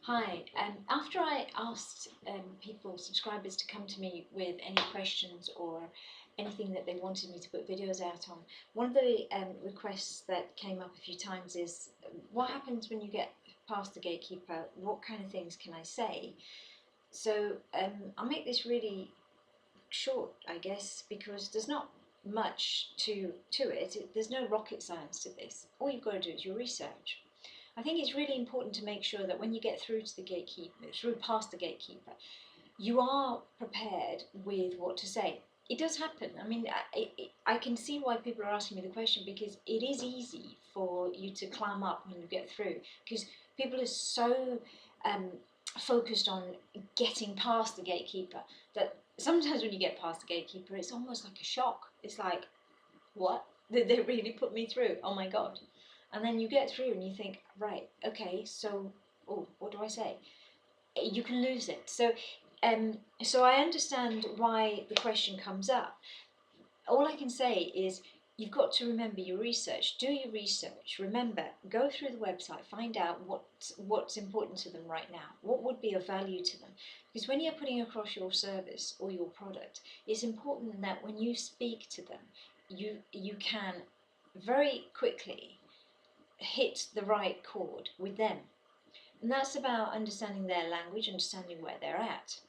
Hi, after I asked subscribers to come to me with any questions or anything that they wanted me to put videos out on, one of the requests that came up a few times is what happens when you get past the gatekeeper? What kind of things can I say? So I'll make this really short, I guess, because there's not much to it. There's no rocket science to this. All you've got to do is your research. I think it's really important to make sure that when you get through to the gatekeeper, through past the gatekeeper, you are prepared with what to say. It does happen. I mean, I can see why people are asking me the question, because it is easy for you to climb up when you get through, because people are so um, focused on getting past the gatekeeper that sometimes when you get past the gatekeeper, it's almost like a shock. It's like, what? Did they really put me through? Oh my God. And then you get through and you think, right, okay, so, oh, what do I say? You can lose it. So I understand why the question comes up. All I can say is you've got to remember your research. Do your research. Remember, go through the website, find out what's important to them right now. What would be of value to them? Because when you're putting across your service or your product, it's important that when you speak to them, you can very quickly hit the right chord with them. And that's about understanding their language, understanding where they're at.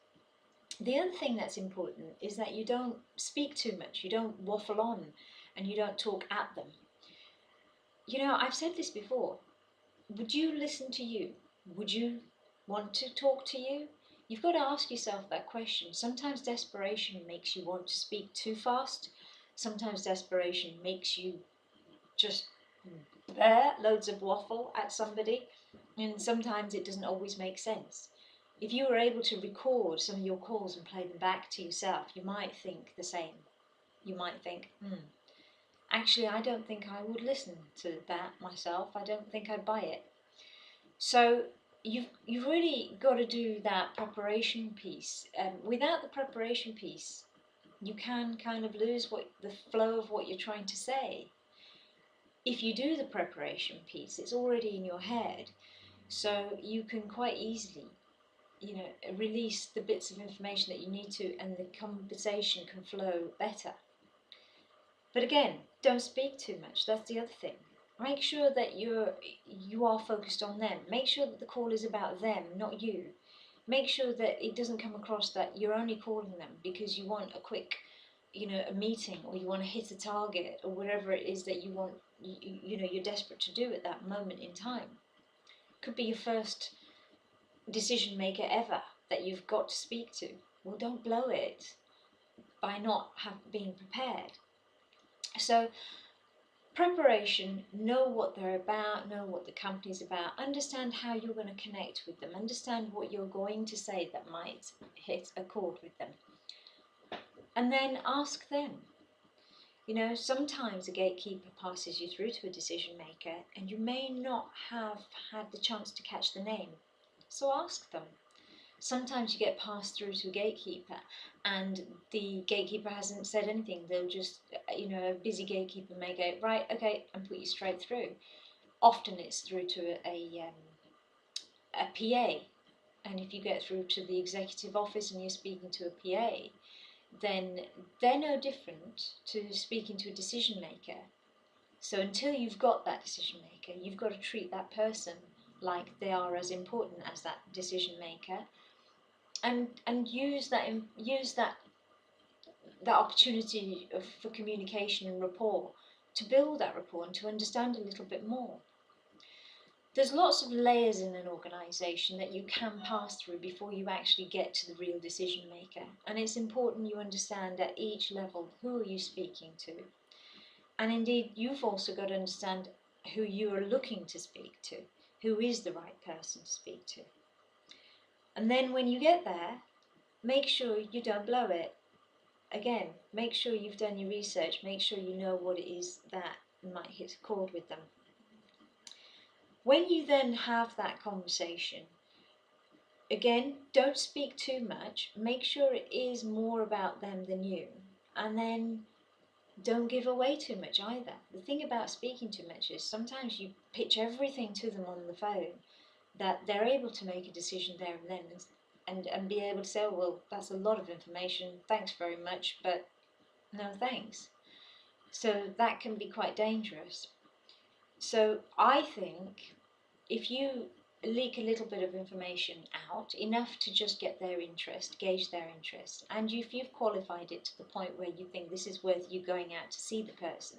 The other thing that's important is that you don't speak too much, you don't waffle on, and you don't talk at them. You know, I've said this before. Would you listen to you? Would you want to talk to you? You've got to ask yourself that question. Sometimes desperation makes you want to speak too fast. Sometimes desperation makes you just loads of waffle at somebody, and sometimes it doesn't always make sense. If you were able to record some of your calls and play them back to yourself, you might think the same. You might think, actually, I don't think I would listen to that myself. I don't think I'd buy it. So you've really got to do that preparation piece. Without the preparation piece, you can kind of lose the flow of what you're trying to say. If you do the preparation piece, it's already in your head, so you can quite easily, release the bits of information that you need to, and the conversation can flow better. But again, don't speak too much. That's the other thing. Make sure that you are focused on them. Make sure that the call is about them, not you. Make sure that it doesn't come across that you're only calling them because you want a quick, a meeting, or you want to hit a target, or whatever it is that you want, you're desperate to do at that moment in time. Could be your first decision maker ever that you've got to speak to. Well, don't blow it by not being prepared. So preparation, know what they're about, know what the company's about, understand how you're going to connect with them, understand what you're going to say that might hit a chord with them, and then ask them. Sometimes a gatekeeper passes you through to a decision maker and you may not have had the chance to catch the name, so ask them. Sometimes you get passed through to a gatekeeper and the gatekeeper hasn't said anything. They'll just, a busy gatekeeper may go, right, okay, and put you straight through. Often it's through to a PA. And if you get through to the executive office and you're speaking to a PA, then they're no different to speaking to a decision maker. So until you've got that decision maker, you've got to treat that person like they are as important as that decision maker, and use that opportunity for communication and rapport, to build that rapport and to understand a little bit more. There's lots of layers in an organisation that you can pass through before you actually get to the real decision maker, and it's important you understand at each level who are you speaking to, and indeed you've also got to understand who you are looking to speak to, who is the right person to speak to. And then when you get there, make sure you don't blow it. Again, make sure you've done your research, make sure you know what it is that might hit a chord with them. When you then have that conversation, again, don't speak too much, make sure it is more about them than you, and then don't give away too much either. The thing about speaking too much is sometimes you pitch everything to them on the phone, that they're able to make a decision there and then, and be able to say, oh, well, that's a lot of information, thanks very much, but no thanks. So that can be quite dangerous. So I think if you leak a little bit of information out, enough to just get their interest, gauge their interest, and if you've qualified it to the point where you think this is worth you going out to see the person,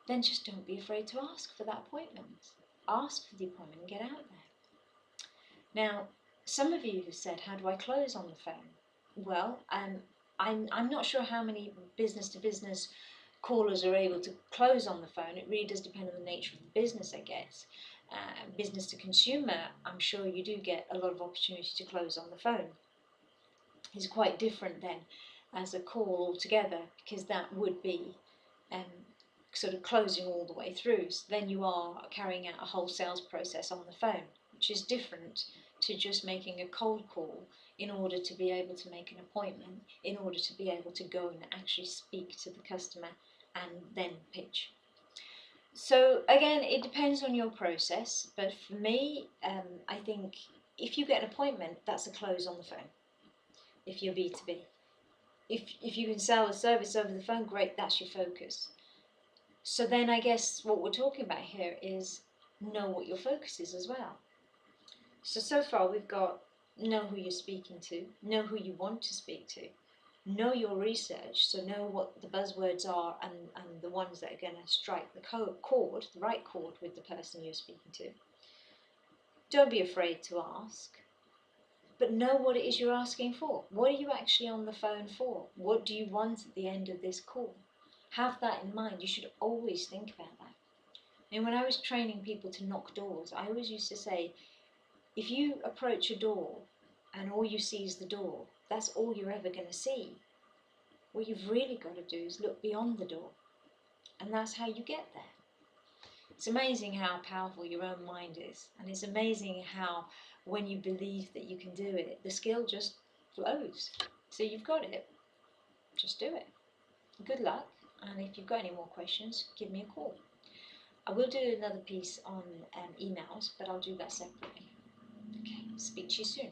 then just don't be afraid to ask for that appointment. Ask for the appointment and get out there. Now, some of you have said, how do I close on the phone? Well, I'm not sure how many business-to-business callers are able to close on the phone. It really does depend on the nature of the business, I guess. Business to consumer, I'm sure you do get a lot of opportunity to close on the phone. It's quite different then as a call altogether, because that would be sort of closing all the way through. So then you are carrying out a whole sales process on the phone, which is different to just making a cold call in order to be able to make an appointment, in order to be able to go and actually speak to the customer and then pitch. So again, it depends on your process, but for me, I think if you get an appointment, that's a close on the phone, if you're B2B. If you can sell a service over the phone, great, that's your focus. So then I guess what we're talking about here is know what your focus is as well. So far we've got know who you're speaking to, know who you want to speak to, know your research, so know what the buzzwords are and the ones that are going to strike the chord, the right chord with the person you're speaking to. Don't be afraid to ask, but know what it is you're asking for. What are you actually on the phone for? What do you want at the end of this call? Have that in mind. You should always think about that. And when I was training people to knock doors, I always used to say, if you approach a door and all you see is the door, that's all you're ever going to see. What you've really got to do is look beyond the door, and that's how you get there. It's amazing how powerful your own mind is, and it's amazing how when you believe that you can do it, the skill just flows. So you've got it, just do it. Good luck, and if you've got any more questions, give me a call. I will do another piece on emails, but I'll do that separately. Okay, speak to you soon.